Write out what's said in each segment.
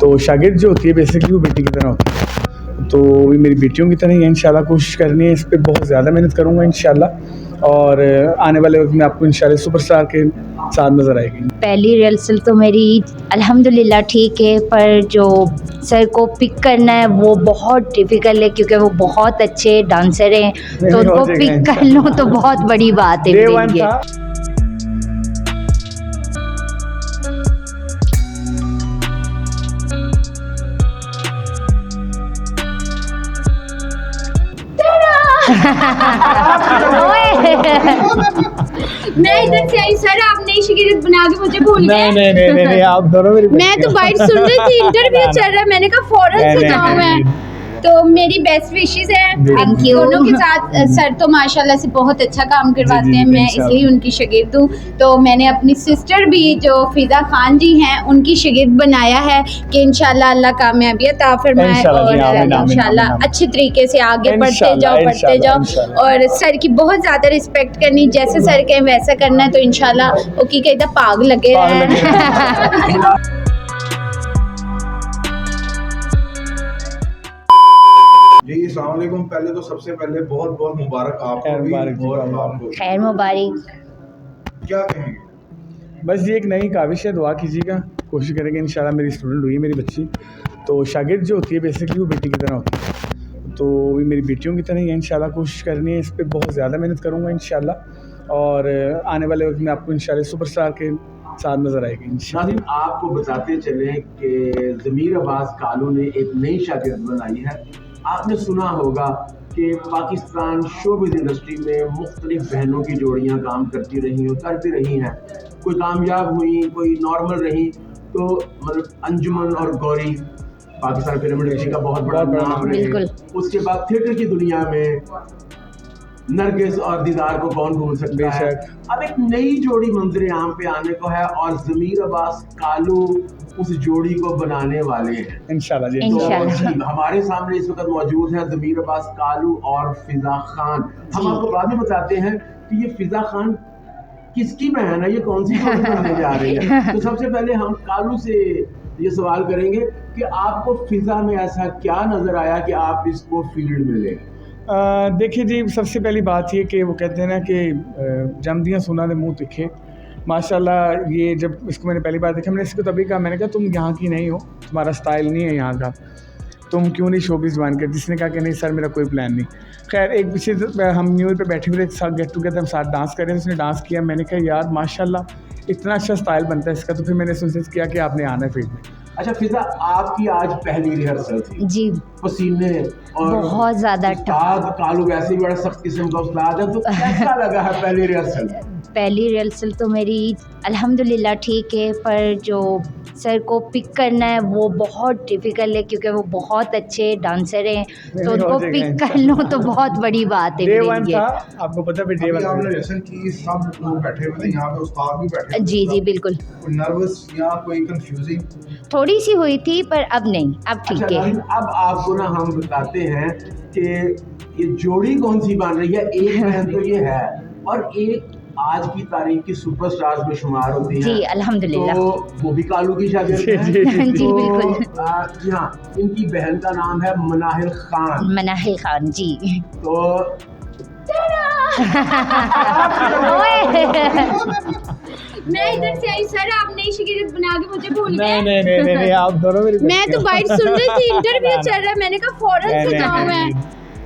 तो शागिर्द जो होती है बेसिकली वो बेटी की तरह होती है, तो भी मेरी बेटियों की तरह ही है। इंशाल्लाह कोशिश करनी है, इस पर बहुत ज़्यादा मेहनत करूँगा इंशाल्लाह, और आने वाले वक्त में आपको इंशाल्लाह सुपरस्टार के साथ नज़र आएगी। पहली रिहर्सल तो मेरी अल्हम्दुलिल्लाह ठीक है, पर जो सर को पिक करना है वो बहुत डिफ़िकल्ट है, क्योंकि वो बहुत अच्छे डांसर हैं, तो उनको पिक कर लो तो बहुत बड़ी बात है मेरे लिए। मैं इधर से आई सर, आप नई शिगिर्द बना के मुझे भूल गए। नहीं आप दोनों मेरी मैं तो बाइट सुन रही थी, इंटरव्यू चल रहा है, मैंने कहा फौरन से जाऊं मैं। तो मेरी बेस्ट विशेस है थैंक यू। दोनों के साथ। सर तो माशाल्लाह से बहुत अच्छा काम करवाते हैं, मैं इसलिए उनकी शागिर्द हूँ। तो मैंने अपनी सिस्टर भी जो फिजा खान जी हैं उनकी शागिर्द बनाया है कि इंशाल्लाह अल्लाह कामयाबी अता फरमाए और इंशाल्लाह अच्छे तरीके से आगे बढ़ते जाओ और सर की बहुत ज़्यादा रिस्पेक्ट करनी, जैसे सर कहें वैसा करना है, तो इंशाल्लाह ओके कहता पाग लगे रहे। जी अस्सलाम वालेकुम। पहले तो सबसे पहले बहुत बहुत मुबारक आपको भी और आपको। खैर मुबारक। क्या कहेंगे? बस ये एक नई काविश है, दुआ कीजिएगा, कोशिश करेंगे इंशाल्लाह। मेरी स्टूडेंट हुई है मेरी बच्ची, तो शागिर्द जो होती है बेसिकली वो बेटी की तरह होती है, तो भी मेरी बेटियों की तरह ही है। इंशाल्लाह कोशिश करनी है, इस पर बहुत ज़्यादा मेहनत करूँगा इंशाल्लाह, और आने वाले वक्त में आपको इंशाल्लाह सुपरस्टार के साथ नज़र आएगी इंशाल्लाह। नाज़रीन, आपको बताते चलें कि ज़मीर अब्बास कालू ने एक नई शागिर्द बनाई है। आपने सुना होगा कि पाकिस्तान शोबिज़ इंडस्ट्री में मुख्तलिफ बहनों की जोड़ियां काम करती रही और करती रही हैं, कोई कामयाब हुई, कोई नॉर्मल रही। तो मतलब अंजुमन और गौरी पाकिस्तान फिल्म इंडस्ट्री का बहुत बड़ा नाम रहे। उसके बाद थिएटर की दुनिया में नरगिस और दीदार को कौन भूल सकता है। अब एक नई जोड़ी मंजर आम पे आने को है और ज़मीर अब्बास कालू उस जोड़ी को बनाने वाले हैं इंशाल्लाह जी। तो हमारे सामने इस वक्त मौजूद है ज़मीर अब्बास कालू और फिजा खान। हम आपको बाद में बताते हैं कि ये फिजा खान किसकी बहन है, ये कौन सी जोड़ी बनाने जा रही है। तो सबसे पहले हम कालू से ये सवाल करेंगे कि आपको फिजा में ऐसा क्या नजर आया कि आप इसको फील्ड में ले। देखिए जी, सबसे पहली बात ये कि वो कहते हैं ना कि जमदियाँ सुना दे मुँह तिखे। माशाल्लाह ये जब इसको मैंने पहली बार देखा, मैंने इसको तभी कहा, मैंने कहा तुम यहाँ की नहीं हो, तुम्हारा स्टाइल नहीं है यहाँ का, तुम क्यों नहीं शोबिज़ बन कर। जिसने कहा कि नहीं सर मेरा कोई प्लान नहीं। खैर एक पीछे हम न्यू ईयर पे बैठे हुए साथ गेट टुगेदर, हम साथ डांस कर रहे थे, उसने डांस किया, मैंने कहा यार माशाल्लाह इतना अच्छा स्टाइल बनता है इसका। तो फिर मैंने सुनिस किया कि आपने आना है फील्ड में। अच्छा फिजा, आपकी आज पहली रिहर्सल थी जी, पसीने और बहुत ज़्यादा कालू वैसे ही बड़ा सख्त किस्म का उस्ताद है, तो कैसा लगा है पहली रिहर्सल? पहली रिहर्सल तो मेरी अल्हम्दुलिल्लाह ठीक है, पर जो सर को पिक करना है वो बहुत डिफ़िकल्ट है, क्योंकि वो बहुत अच्छे डांसर हैं, तो उनको पिक कर लो तो बहुत बड़ी बात है मेरे लिए। आपको पता है डे 1 आपने रिहर्सल की, सब लोग बैठे हुए थे यहाँ पे, उस्ताद भी बैठे हुए। जी बिल्कुल। कोई नर्वस या कोई कंफ्यूजिंग? थोड़ी सी हुई थी, पर अब नहीं, अब ठीक है। अब आपको ना हम बताते हैं कि ये जोड़ी कौन सी बन रही है। एक बहन तो ये है और एक आज की तारीख की सुपरस्टार्स में शुमार होती है। जी अल्हम्दुलिल्लाह। तो वो भी कालू की शागिर्द है। जी बिल्कुल। यहाँ इनकी बहन का नाम है मनाहिल खान। मनाहिल खान जी। तो मैं इधर से आई सर, आप नई शिगिर्द बना के मुझे भूल गए। नहीं आप दोनों मेरी मैं तो बाइट सुन रही थी, इंटरव्यू चल रहा है, मैंने कहा फौरन से जाऊं मैं।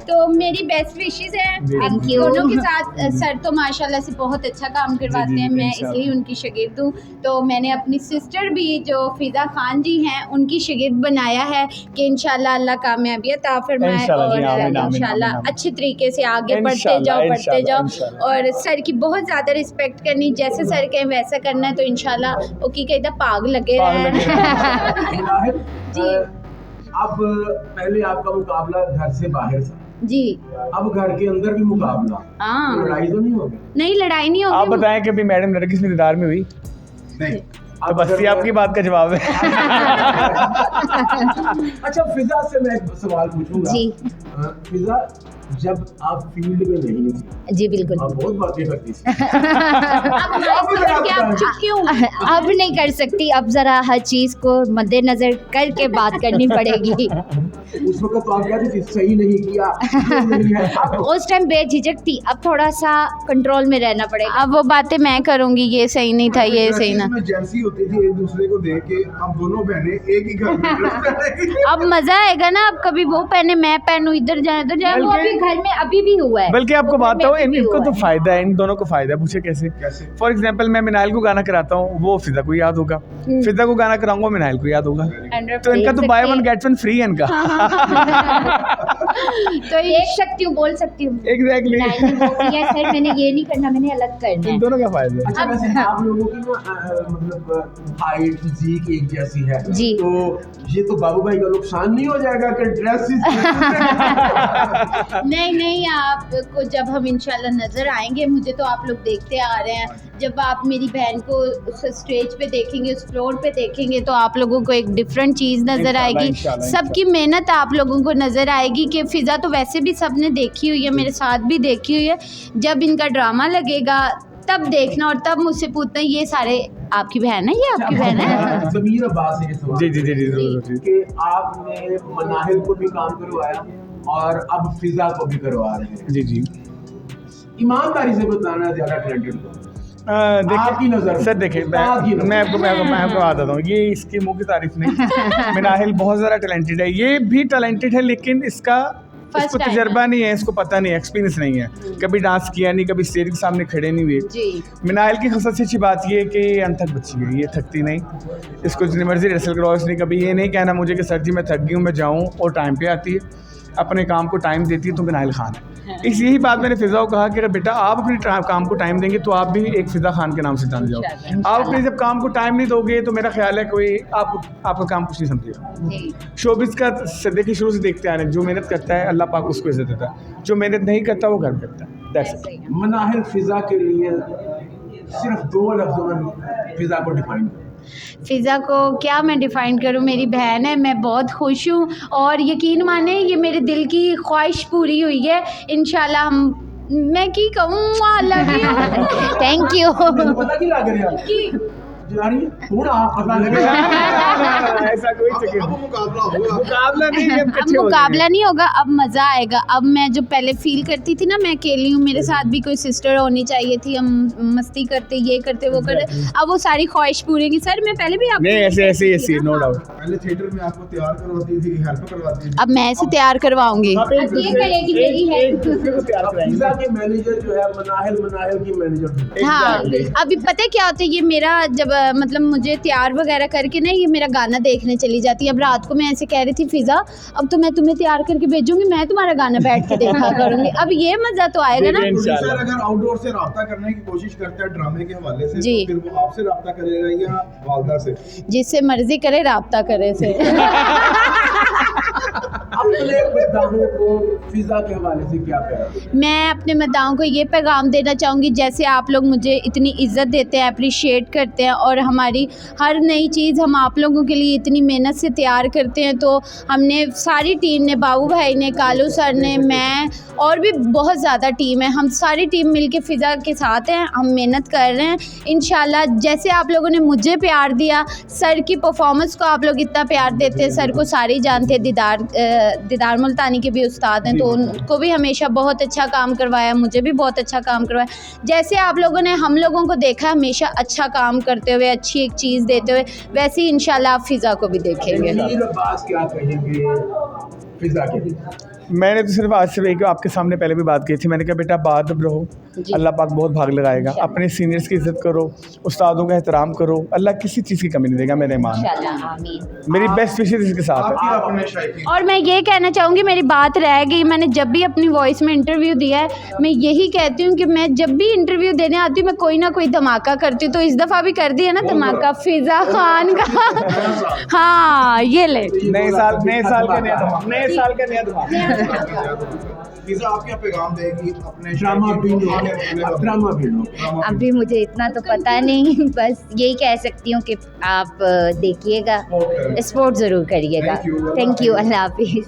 तो मेरी बेस्ट विशेस है थैंक यू। दोनों के साथ। सर तो माशाल्लाह से बहुत अच्छा काम करवाते हैं, मैं इसलिए उनकी शागिर्द हूँ। तो मैंने अपनी सिस्टर भी जो फिजा खान जी हैं उनकी शागिर्द बनाया है कि इंशाल्लाह अल्लाह कामयाबी अता फरमाए और इंशाल्लाह अच्छे तरीके से आगे बढ़ते जाओ और सर की बहुत ज़्यादा रिस्पेक्ट करनी, जैसे सर कहें वैसा करना है, तो इंशाल्लाह ओके कहता पाग लगे रहे। जी अब पहले आपका मुकाबला घर से बाहर था जी, अब घर के अंदर भी मुकाबला। हाँ, लड़ाई तो नहीं होगी? नहीं लड़ाई नहीं होगी। आप बताएं कि अभी मैडम नरगिस में दीदार में हुई नहीं। तो बस ये आपकी बात का जवाब है। अच्छा फिजा से मैं एक सवाल पूछूंगा। जी। फिजा, जब आप फील्ड में नहीं थी जी बिल्कुल। आप बहुत बातें करती थी। आप चुप क्यों? अब नहीं कर सकती, अब जरा हर चीज को मद्देनजर करके बात करनी पड़ेगी। उस वक्त तो आप कहती थी सही नहीं किया, ये नहीं है। अब उस टाइम बेझिझक थी, अब थोड़ा सा कंट्रोल में रहना पड़ेगा। अब वो बातें मैं करूंगी, ये सही नहीं था, ये सही ना। में जैसी होती थी एक दूसरे को देख के, अब दोनों बहनें एक ही घर में ड्रेस पहनेंगी। अब मजा आएगा ना, अब कभी वो पहने मैं पहनूं, इधर जाए तो जाए। वो अभी घर में अभी भी हुआ है। बल्कि आपको वो घर बात में हो, अभी भी इनको हुआ तो है। फायदा है, इन दोनों को फायदा है। पूछे कैसे? फॉर एग्जाम्पल मैं मिनाइल को गाना कराता हूँ, वो फिजा को याद होगा। फिजा को गाना कराऊंगा, मिनाइल को याद होगा। तो इनका तो by one get one free है इनका। तो देख सकती हूँ, बोल सकती हूँ। एग्जैक्टली। सर मैंने ये नहीं करना, मैंने अलग करना इन है। दोनों का फायदा है। अच्छा, वैसे आप लोगों की ना मतलब हाइट फिजिक एक जैसी है जी। तो ये तो बाबू भाई का नुकसान नहीं हो जाएगा कि ड्रेसेस नहीं, आपको जब हम इंशाल्लाह नजर आएंगे, मुझे तो आप लोग देखते आ रहे हैं, जब आप मेरी बहन को उस स्टेज पे देखेंगे, उस फ्लोर पे देखेंगे, तो आप लोगों को एक डिफरेंट चीज़ नज़र आएगी। इंशाल्लाह। सबकी मेहनत आप लोगों को नज़र आएगी कि फ़िज़ा तो वैसे भी सबने देखी हुई है, मेरे साथ भी देखी हुई है। जब इनका ड्रामा लगेगा तब देखना, और तब मुझसे पूछना ये सारे आपकी बहन है, ये आपकी बहन है। ज़मीर अब्बास से सवाल जी जी जी जी जरूर जी। कि आपने मनाहिल को भी काम करवाया और अब फिजा को भी करवा रहे हैं। जी जी। ईमानदारी से बताना, ज्यादा टैलेंटेड आपकी नज़र में? सर देखिए, आपकी नज़र में। मैं आपको बता दूँ, ये इसकी मुंह की तारीफ नहीं। मिनाहिल बहुत ज़्यादा टैलेंटेड है, ये भी टैलेंटेड है, लेकिन इसको time तजर्बा नहीं है, इसको पता नहीं है, एक्सपीरियंस नहीं है, कभी डांस किया नहीं, कभी स्टेज के सामने खड़े नहीं हुए। जी। मिनाइल की सबसे अच्छी बात ये है कि ये अनथक बच्ची है, ये थकती नहीं, इसको जितनी मर्जी रिहर्सल करवाओ, इसने कभी ये नहीं कहना मुझे कि सर जी मैं थक गई हूँ, मैं जाऊँ, और टाइम पे आती है, अपने काम को टाइम देती है, तो मिनाइल खान है। इस यही बात मैंने फिजा को कहा कि अगर बेटा आप अपने काम को टाइम देंगे तो आप भी एक फिजा खान के नाम से जान जाओ। आप अपने जब काम को टाइम नहीं दोगे तो मेरा ख्याल है कोई आपका काम कुछ नहीं समझेगा। शोबिस का देखिए शुरू से देखते आ रहे हैं, जो मेहनत करता है अल्लाह पाक उसको इज्जत देता है, जो मेहनत नहीं करता वो घर करता है। That's it। मनाहिल फिजा के लिए सिर्फ 2 लफ्जों में फिजा को डिफाइन करें। फ़िज़ा को क्या मैं डिफ़ाइन करूँ, मेरी बहन है, मैं बहुत खुश हूँ, और यकीन माने ये मेरे दिल की ख्वाहिश पूरी हुई है इंशाल्लाह। हम मैं की कहूँ, लव यू, थैंक यू। पता नहीं लग रहा कि जा रही है थोड़ा पता लग रहा है। ऐसा कोई चक्कर अब मुकाबला होगा। मुकाबला नहीं है, अब मुकाबला नहीं होगा, अब मज़ा आएगा। अब मैं जो पहले फील करती थी ना मैं अकेली हूँ, मेरे साथ भी कोई सिस्टर होनी चाहिए थी, हम मस्ती करते, ये करते, वो करते, अब वो सारी ख्वाहिश पूरी की। सर मैं पहले भी आपको नहीं, ऐसे नो डाउट। पहले थिएटर में आपको तैयार करवाती थी, हेल्प करवाती थी। अब मैं इसे तैयार करवाऊंगी। ये करेगी मेरी है। फिजा के मैनेजर जो है मनाहिल की मैनेजर। हाँ, अभी पता है क्या होता है, ये मेरा जब मतलब मुझे तैयार वगैरह करके ना ये मेरा गाना देखने चली जाती है। अब रात को मैं ऐसे कह रही थी, फिजा अब तो मैं तुम्हें तैयार करके भेजूंगी, मैं तुम्हारा गाना बैठ के देखा करूंगी। अब ये मजा तो आएगा ना। प्रोड्यूसर अगर आउटडोर से राब्ता करने की कोशिश करता है ड्रामे के हवाले से, जी। तो फिर वो आपसे राब्ता करेगा या वालदा से? जिससे मर्जी करे राब्ता करे से। अपने मद्दाहों को फिजा के हवाले से क्या पैगाम? मैं अपने मद्दाहों को ये पैगाम देना चाहूँगी, जैसे आप लोग मुझे इतनी इज़्ज़त देते हैं, अप्रिशिएट करते हैं, और हमारी हर नई चीज़ हम आप लोगों के लिए इतनी मेहनत से तैयार करते हैं, तो हमने सारी टीम ने, बाबू भाई ने, कालू सर ने, मैं, और भी बहुत ज़्यादा टीम है, हम सारी टीम मिलके फ़िज़ा के साथ हैं, हम मेहनत कर रहे हैं। इंशाल्लाह जैसे आप लोगों ने मुझे प्यार दिया, सर की परफॉर्मेंस को आप लोग इतना प्यार देते हैं, सर को सारे ही जानते हैं, दीदार मुल्तानी के भी उस्ताद हैं, तो उनको भी हमेशा बहुत अच्छा काम करवाया, मुझे भी बहुत अच्छा काम करवाया। जैसे आप लोगों ने हम लोगों को देखा हमेशा अच्छा काम करते हुए, अच्छी एक चीज़ देते हुए, वैसे ही इंशाल्लाह आप फ़िज़ा को भी देखेंगे। ज़मीर अब्बास क्या कहेंगे फिजा के लिए? मैंने तो सिर्फ आज से आपके सामने पहले भी बात की थी, मैंने कहा बेटा बादब रहो, अल्लाह पाक बहुत भाग लगाएगा, अपने सीनियर्स की इज़्ज़त करो, उस्तादों का एहतराम करो, अल्लाह किसी चीज़ की कमी नहीं देगा, मेरे ईमान। मेरी बेस्ट विशेज़ इसके साथ है। अपने शायरी और मैं ये कहना चाहूँगी, मेरी बात रह गई, मैंने जब भी अपनी वॉइस में इंटरव्यू दिया है, मैं यही कहती हूँ कि मैं जब भी इंटरव्यू देने आती हूँ मैं कोई ना कोई धमाका करती हूँ, तो इस दफ़ा भी कर दिया ना धमाका फ़िज़ा खान का। हाँ, ये ले नए साल का नया धमाका। फिजा आप क्या पैगाम देगी अपने ड्रामा भी अभी मुझे इतना तो पता नहीं, बस यही कह सकती हूँ कि आप देखिएगा, स्पोर्ट ज़रूर करिएगा। थैंक यू, अल्लाह हाफिज़।